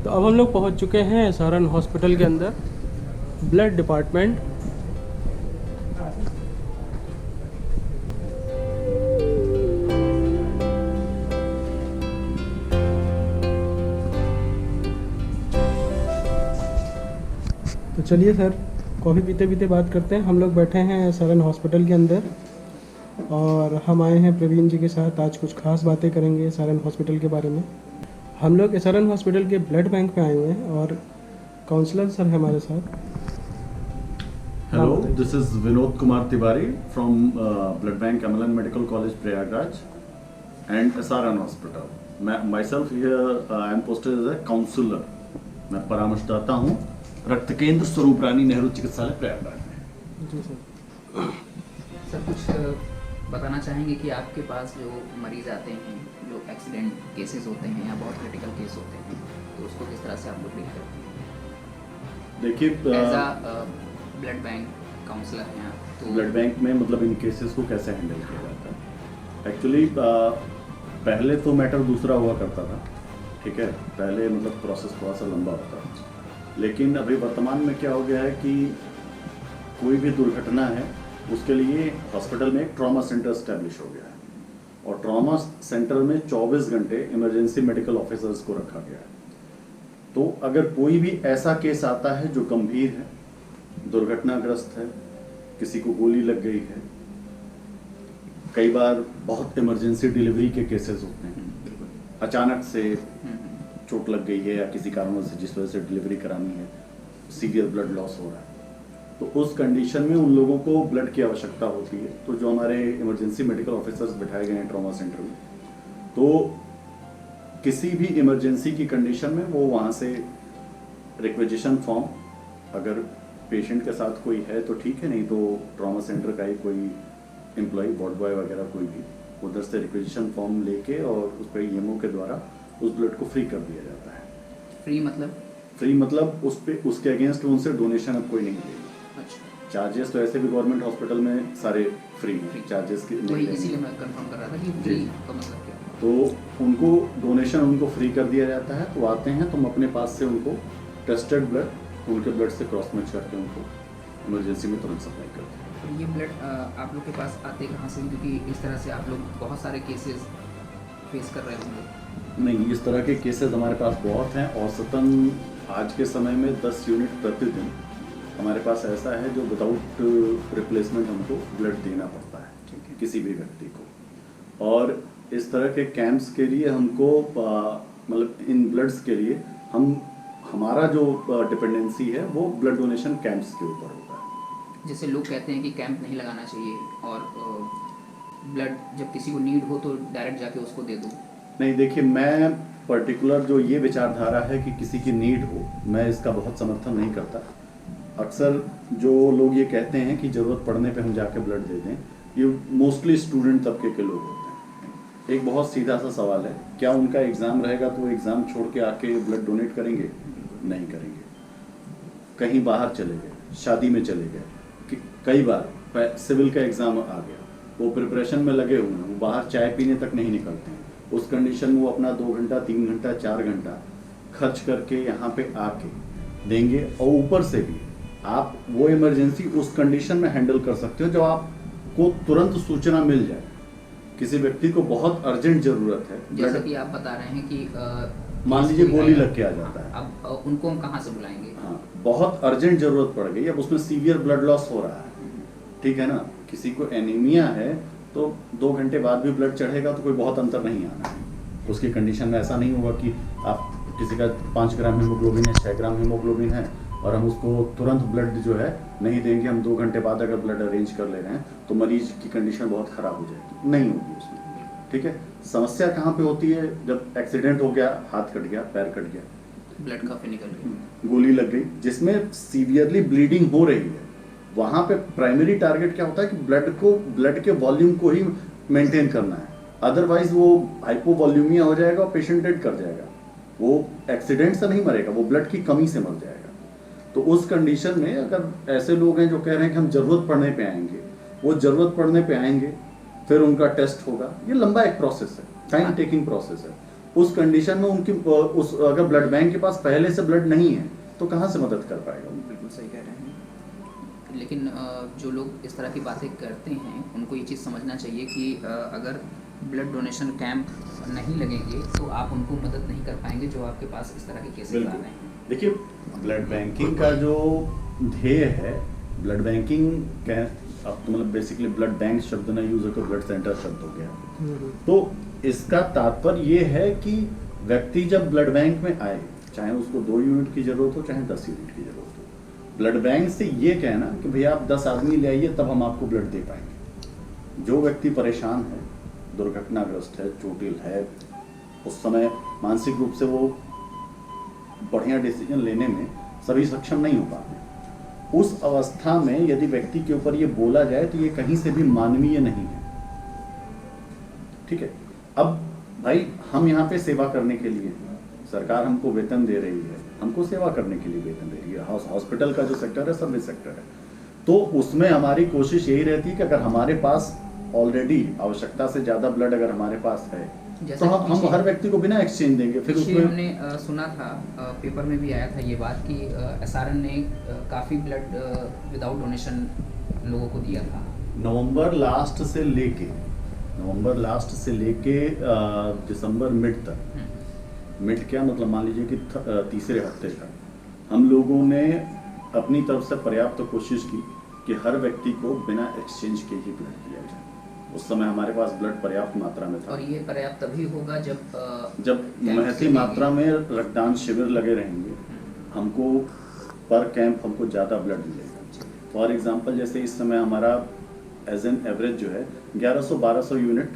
तो अब हम लोग पहुंच चुके हैं एसआरएन हॉस्पिटल के अंदर, ब्लड डिपार्टमेंट। तो चलिए सर, कॉफ़ी पीते पीते बात करते हैं। हम लोग बैठे हैं एसआरएन हॉस्पिटल के अंदर और हम आए हैं प्रवीण जी के साथ। आज कुछ खास बातें करेंगे एसआरएन हॉस्पिटल के बारे में। हम लोग एसआरएन हॉस्पिटल के ब्लड बैंक में आए हुए हैं और काउंसलर सर है हमारे साथ। Hello, this is Vinod Kumar Tiwari from Blood Bank MLN Medical College Prayagraj and SRN Hospital. Myself here I am posted as a counselor. मैं परामर्शदाता हूँ रक्त केंद्र स्वरूप रानी नेहरू चिकित्सालय प्रयागराज में। जी सर। सर कुछ बताना चाहेंगे कि आपके पास जो मरीज आते हैं, जो एक्सीडेंट केसेस होते हैं या बहुत क्रिटिकल केस होते हैं, तो उसको किस तरह से आप लोग डील करते हैं? देखिए, as a blood bank counsellor हैं आप, तो ब्लड बैंक में मतलब इन केसेस को कैसे हैंडल किया जाता है। एक्चुअली पहले तो मैटर दूसरा हुआ करता था, ठीक है। पहले मतलब प्रोसेस थोड़ा सा लंबा होता था, लेकिन अभी वर्तमान में क्या हो गया है कि कोई भी दुर्घटना है उसके लिए हॉस्पिटल में एक ट्रॉमा सेंटर एस्टेब्लिश हो गया है और ट्रॉमा सेंटर में 24 घंटे इमरजेंसी मेडिकल ऑफिसर्स को रखा गया है। तो अगर कोई भी ऐसा केस आता है जो गंभीर है, दुर्घटनाग्रस्त है, किसी को गोली लग गई है, कई बार बहुत इमरजेंसी डिलीवरी के केसेस होते हैं, अचानक से चोट लग गई है या किसी कारणों से जिस वजह से डिलीवरी करानी है, सीवियर ब्लड लॉस हो रहा है, तो उस कंडीशन में उन लोगों को ब्लड की आवश्यकता होती है। तो जो हमारे इमरजेंसी मेडिकल ऑफिसर्स बिठाए गए हैं ट्रॉमा सेंटर में, तो किसी भी इमरजेंसी की कंडीशन में वो वहाँ से रिक्वेजिशन फॉर्म, अगर पेशेंट के साथ कोई है तो ठीक है, नहीं तो ट्रॉमा सेंटर का ही कोई एम्प्लॉय, वार्ड बॉय वगैरह कोई भी उधर से रिक्वेजिशन फॉर्म लेके और उस पर ईएमओ के द्वारा उस ब्लड को फ्री कर दिया जाता है। फ्री मतलब? फ्री मतलब उस पे उसके अगेंस्ट उनसे डोनेशन अब कोई नहीं लेगा। अच्छा। चार्जेस तो ऐसे भी गवर्नमेंट हॉस्पिटल में सारे फ्री हैं, चार्जेस के वही इसीलिए मैं कंफर्म कर रहा था कि फ्री का मतलब क्या है। तो उनको डोनेशन उनको फ्री कर दिया जाता है। तो आते हैं, तुम अपने पास से उनको टेस्टेड ब्लड उनके ब्लड से क्रॉस मैच करके उनको इमरजेंसी में तुरंत सप्लाई करते हैं। तो ये ब्लड आप लोग के पास आते कहाँ से, क्योंकि इस तरह से आप लोग बहुत सारे केसेस फेस कर रहे होंगे? नहीं, इस तरह के केसेस हमारे पास बहुत हैं। औसतन आज के समय में 10 यूनिट प्रतिदिन हमारे पास ऐसा है जो विदाउट रिप्लेसमेंट हमको ब्लड देना पड़ता है, ठीक है, किसी भी व्यक्ति को। और इस तरह के कैंप्स के लिए हमको मतलब इन ब्लड्स के लिए हमारा जो डिपेंडेंसी है वो ब्लड डोनेशन कैंप्स के ऊपर होता है। जैसे लोग कहते हैं कि कैंप नहीं लगाना चाहिए और ब्लड जब किसी को नीड हो तो डायरेक्ट जाके उसको दे दो। नहीं, देखिए, मैं पर्टिकुलर जो ये विचारधारा है कि किसी की नीड हो, मैं इसका बहुत समर्थन नहीं करता। अक्सर जो लोग ये कहते हैं कि ज़रूरत पड़ने पे हम जाके ब्लड दे दें, ये मोस्टली स्टूडेंट तबके के लोग होते हैं। एक बहुत सीधा सा सवाल है, क्या उनका एग्ज़ाम रहेगा तो वो एग्ज़ाम छोड़ के आके ब्लड डोनेट करेंगे? नहीं करेंगे। कहीं बाहर चले गए, शादी में चले गए, कई बार सिविल का एग्ज़ाम आ गया, वो प्रिपरेशन में लगे हुए हैं, वो बाहर चाय पीने तक नहीं निकलते हैं। उस कंडीशन में वो अपना 2 घंटा 3 घंटा 4 घंटा खर्च करके यहाँ पे आके देंगे। और ऊपर से भी आप वो इमरजेंसी उस कंडीशन में हैंडल कर सकते हो जब आपको तुरंत सूचना मिल जाए, किसी व्यक्ति को बहुत अर्जेंट ज़रूरत है। जैसा कि आप बता रहे हैं कि मान लीजिए गोली लग के आ जाता है, अब उनको हम कहाँ से बुलाएंगे? हाँ, बहुत अर्जेंट ज़रूरत पड़ गई, अब उसमें सीवियर ब्लड लॉस हो रहा है, ठीक है ना, किसी को एनीमिया है तो 2 घंटे बाद भी ब्लड चढ़ेगा तो कोई बहुत अंतर नहीं आना है। उसकी कंडीशन में ऐसा नहीं होगा कि आप किसी का 5 ग्राम हीमोग्लोबिन है, 6 ग्राम हीमोग्लोबिन है और हम उसको तुरंत ब्लड जो है नहीं देंगे, हम 2 घंटे बाद अगर ब्लड अरेंज कर ले रहे हैं तो मरीज की कंडीशन बहुत ख़राब हो जाएगी, नहीं होगी उसमें, ठीक है। समस्या कहाँ पे होती है? जब एक्सीडेंट हो गया, हाथ कट गया, पैर कट गया, ब्लड काफी निकल गया, गोली लग गई, जिसमें सीवियरली ब्लीडिंग हो रही है, वहाँ पे प्राइमरी टारगेट क्या होता है कि ब्लड के वॉल्यूम को ही मेंटेन करना है। अदरवाइज वो हाइपोवॉल्यूमिया हो जाएगा और पेशेंट डेड कर जाएगा। वो एक्सीडेंट से नहीं मरेगा, वो ब्लड की कमी से मर जाएगा। तो उस कंडीशन में अगर ऐसे लोग हैं जो कह रहे हैं कि हम ज़रूरत पड़ने पे आएंगे, वो ज़रूरत पड़ने पे आएंगे, फिर उनका टेस्ट होगा। ये लंबा एक प्रोसेस है, टाइम टेकिंग प्रोसेस है। उस कंडीशन में उनकी उस अगर ब्लड बैंक के पास पहले से ब्लड नहीं है तो कहाँ से मदद कर पाएगा वो? बिल्कुल सही कह रहे हैं। लेकिन जो लोग इस तरह की बातें करते हैं उनको ये चीज़ समझना चाहिए कि अगर ब्लड डोनेशन कैंप नहीं लगेंगे तो आप उनको मदद नहीं कर पाएंगे जो आपके पास इस तरह के केसेस आ बिल्कुल। रहे हैं। देखिए, ब्लड बैंकिंग का जो ध्येय है, ब्लड बैंकिंग क्या है, अब तो मतलब बेसिकली ब्लड बैंक शब्द ना यूज होकर ब्लड सेंटर शब्द हो गया। तो इसका तात्पर्य ये है कि व्यक्ति जब ब्लड बैंक में आए, चाहे उसको 2 यूनिट की जरूरत हो चाहे 10 यूनिट की जरूरत हो, ब्लड बैंक से ये कहना कि भैया आप 10 आदमी ले आइए तब हम आपको ब्लड दे पाएंगे। जो व्यक्ति परेशान है, दुर्घटनाग्रस्त है, चोटिल है, उस समय मानसिक रूप से वो बढ़िया डिसीजन लेने में सभी सक्षम नहीं हो पाते, उस अवस्था में यदि व्यक्ति के ऊपर ये बोला जाए तो ये कहीं से भी मानवीय नहीं है। ठीक है, अब भाई हम यहाँ पे सेवा करने के लिए, सरकार हमको वेतन दे रही है, हमको सेवा करने के लिए वेतन दे रही है। हॉस्पिटल का जो सेक्टर है सर्विस सेक्टर है, तो उसमें हमारी कोशिश यही रहती है कि अगर हमारे पास ऑलरेडी आवश्यकता से ज्यादा ब्लड अगर हमारे पास है तो हम हर व्यक्ति को बिना एक्सचेंज देंगे। फिर उसमें हमने सुना था, पेपर में भी आया था ये बात कि एसआरएन ने काफ़ी ब्लड विदाउट डोनेशन लोगों को दिया था। नवंबर लास्ट से लेके दिसंबर मिड तक, मिड क्या मतलब मान लीजिए कि तीसरे हफ्ते तक हम लोगों ने अपनी तरफ से पर्याप्त कोशिश की कि हर व्यक्ति को बिना एक्सचेंज के ही ब्लड दिया जाए। उस समय हमारे पास ब्लड पर्याप्त मात्रा में था, और ये पर्याप्त तभी होगा जब महती मात्रा में रक्तदान शिविर लगे रहेंगे, हमको पर कैंप हमको ज़्यादा ब्लड मिलेगा। फॉर एग्जांपल जैसे इस समय हमारा एज एन एवरेज जो है 1100-1200 यूनिट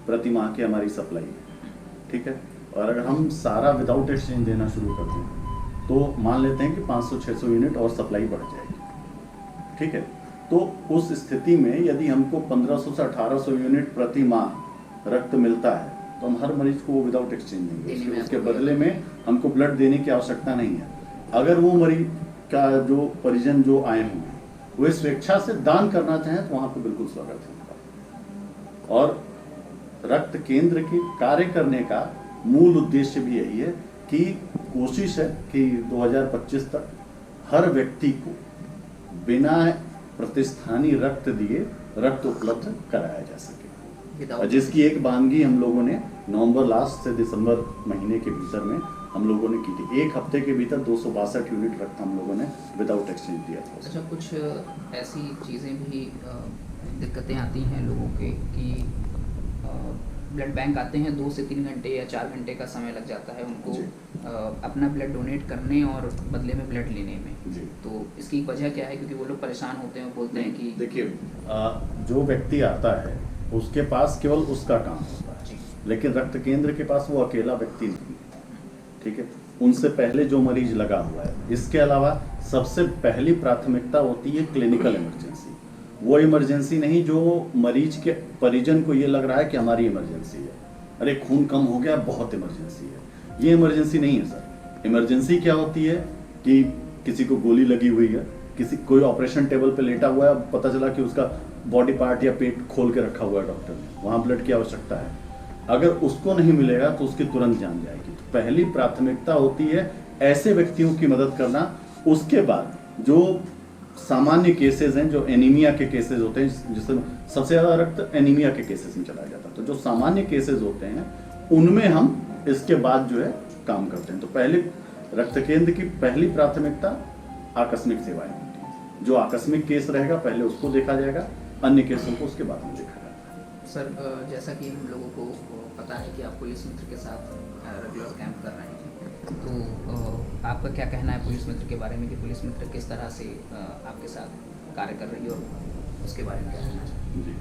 प्रति माह की हमारी सप्लाई है। ठीक है, और अगर हम सारा विदाउट एक्सचेंज देना शुरू कर दें तो मान लेते हैं कि 500-600 यूनिट और सप्लाई बढ़ जाएगी। ठीक है, तो उस स्थिति में यदि हमको 1500 से 1800 यूनिट प्रति माह रक्त मिलता है तो हम हर मरीज को वो विदाउट एक्सचेंज देंगे। उसके बदले में हमको ब्लड देने की आवश्यकता नहीं है। अगर वो मरीज का जो परिजन जो आए होंगे वे स्वेच्छा से दान करना चाहें तो वहाँ पे बिल्कुल स्वागत है उनका। और रक्त केंद्र के कार्य करने का मूल उद्देश्य भी यही है कि कोशिश है कि 2025 तक हर व्यक्ति को बिना प्रतिस्थानी रक्त दिए रक्त उपलब्ध कराया जा सके। जिसकी एक बानगी हम लोगों ने नवंबर लास्ट से दिसंबर महीने के भीतर में हम लोगों ने की थी। एक हफ्ते के भीतर 262 यूनिट रक्त हम लोगों ने विदाउट एक्सचेंज दिया था। अच्छा, कुछ ऐसी चीज़ें भी दिक्कतें आती हैं लोगों के कि ब्लड बैंक आते हैं 2 से 3 घंटे या 4 घंटे का समय लग जाता है उनको अपना ब्लड डोनेट करने और बदले में ब्लड लेने में। तो इसकी वजह क्या है? क्योंकि वो लोग परेशान होते हैं, बोलते हैं कि देखिए, जो व्यक्ति आता है उसके पास केवल उसका काम होता है, लेकिन रक्त केंद्र के पास वो अकेला व्यक्ति नहीं है। ठीक है, उनसे पहले जो मरीज लगा हुआ है, इसके अलावा सबसे पहली प्राथमिकता होती है क्लिनिकल इमरजेंसी। वो इमरजेंसी नहीं जो मरीज के परिजन को ये लग रहा है कि हमारी इमरजेंसी है, अरे खून कम हो गया, बहुत इमरजेंसी है। ये इमरजेंसी नहीं है सर। इमरजेंसी क्या होती है कि किसी को गोली लगी हुई है, कोई ऑपरेशन टेबल पे लेटा हुआ है, पता चला कि उसका बॉडी पार्ट या पेट खोल के रखा हुआ है डॉक्टर ने, वहाँ ब्लड की आवश्यकता है। अगर उसको नहीं मिलेगा तो उसकी तुरंत जान जाएगी। तो पहली प्राथमिकता होती है ऐसे व्यक्तियों की मदद करना। उसके बाद जो सामान्य केसेस हैं, जो एनीमिया के केसेस होते हैं, जिससे सबसे ज़्यादा रक्त एनीमिया के केसेस में चला जाता है, तो जो सामान्य केसेस होते हैं उनमें हम इसके बाद जो है काम करते हैं। तो पहले रक्त केंद्र की पहली प्राथमिकता आकस्मिक सेवाएं होती हैं। जो आकस्मिक केस रहेगा पहले उसको देखा जाएगा, अन्य केसों को उसके बाद में देखा जाएगा। सर, जैसा कि हम लोगों को पता है कि आप पुलिस मित्र के साथ रेगुलर कैंप कर रहे हैं, तो आपका क्या कहना है पुलिस मित्र के बारे में कि पुलिस मित्र किस तरह से आपके साथ कार्य कर रही है और उसके बारे में क्या कहना है? जी,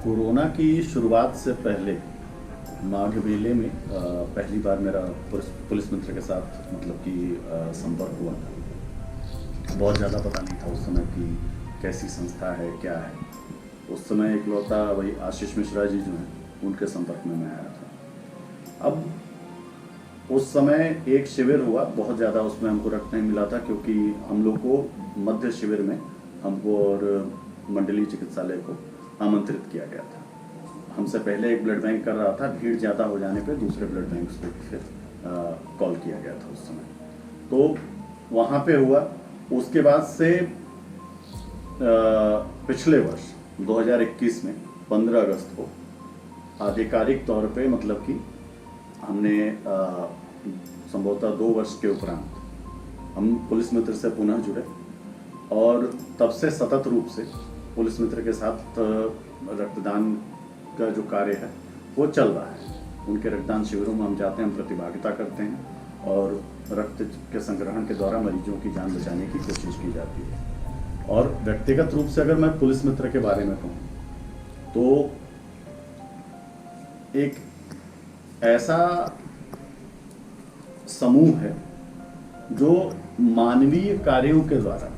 कोरोना की शुरुआत से पहले माघ मेले में पहली बार मेरा पुलिस मित्र के साथ मतलब कि संपर्क हुआ था। बहुत ज़्यादा पता नहीं था उस समय कि कैसी संस्था है, क्या है। उस समय इकलौता वही आशीष मिश्रा जी जो हैं उनके संपर्क में मैं आया था। अब उस समय एक शिविर हुआ, बहुत ज़्यादा उसमें हमको रक्त नहीं मिला था क्योंकि हम लोग को मध्य शिविर में हमको और मंडलीय चिकित्सालय को आमंत्रित किया गया था। हमसे पहले एक ब्लड बैंक कर रहा था, भीड़ ज़्यादा हो जाने पे दूसरे ब्लड बैंक पे फिर कॉल किया गया था उस समय। तो वहाँ पे हुआ। उसके बाद से पिछले वर्ष 2021 में 15 अगस्त को आधिकारिक तौर पे मतलब कि हमने संभवतः 2 वर्ष के उपरांत हम पुलिस मित्र से पुनः जुड़े और तब से सतत रूप से पुलिस मित्र के साथ रक्तदान का जो कार्य है वो चल रहा है। उनके रक्तदान शिविरों में हम जाते हैं, हम प्रतिभागिता करते हैं और रक्त के संग्रहण के द्वारा मरीजों की जान बचाने की कोशिश की जाती है। और व्यक्तिगत रूप से अगर मैं पुलिस मित्र के बारे में कहूँ तो एक ऐसा समूह है जो मानवीय कार्यों के द्वारा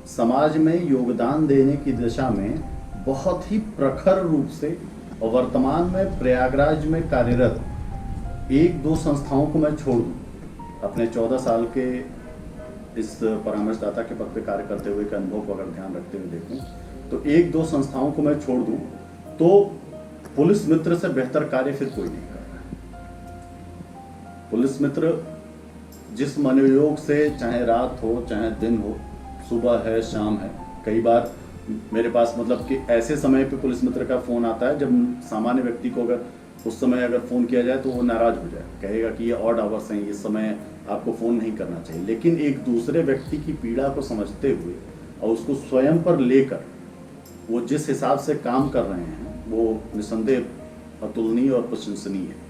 समाज में योगदान देने की दिशा में बहुत ही प्रखर रूप से और वर्तमान में प्रयागराज में कार्यरत 1-2 संस्थाओं को मैं छोड़ दूँ, अपने 14 साल के इस परामर्शदाता के पद पे कार्य करते हुए के अनुभव को अगर ध्यान रखते हुए देखूं तो 1-2 संस्थाओं को मैं छोड़ दूं तो पुलिस मित्र से बेहतर कार्य फिर कोई नहीं कर रहा है। पुलिस मित्र जिस मनोयोग से, चाहे रात हो चाहे दिन हो, सुबह है शाम है, कई बार मेरे पास मतलब कि ऐसे समय पे पुलिस मित्र का फ़ोन आता है जब सामान्य व्यक्ति को अगर उस समय अगर फ़ोन किया जाए तो वो नाराज़ हो जाए, कहेगा कि ये ऑड आवर्स हैं, इस समय आपको फ़ोन नहीं करना चाहिए। लेकिन एक दूसरे व्यक्ति की पीड़ा को समझते हुए और उसको स्वयं पर लेकर वो जिस हिसाब से काम कर रहे हैं वो निस्संदेह अतुलनीय और प्रशंसनीय है।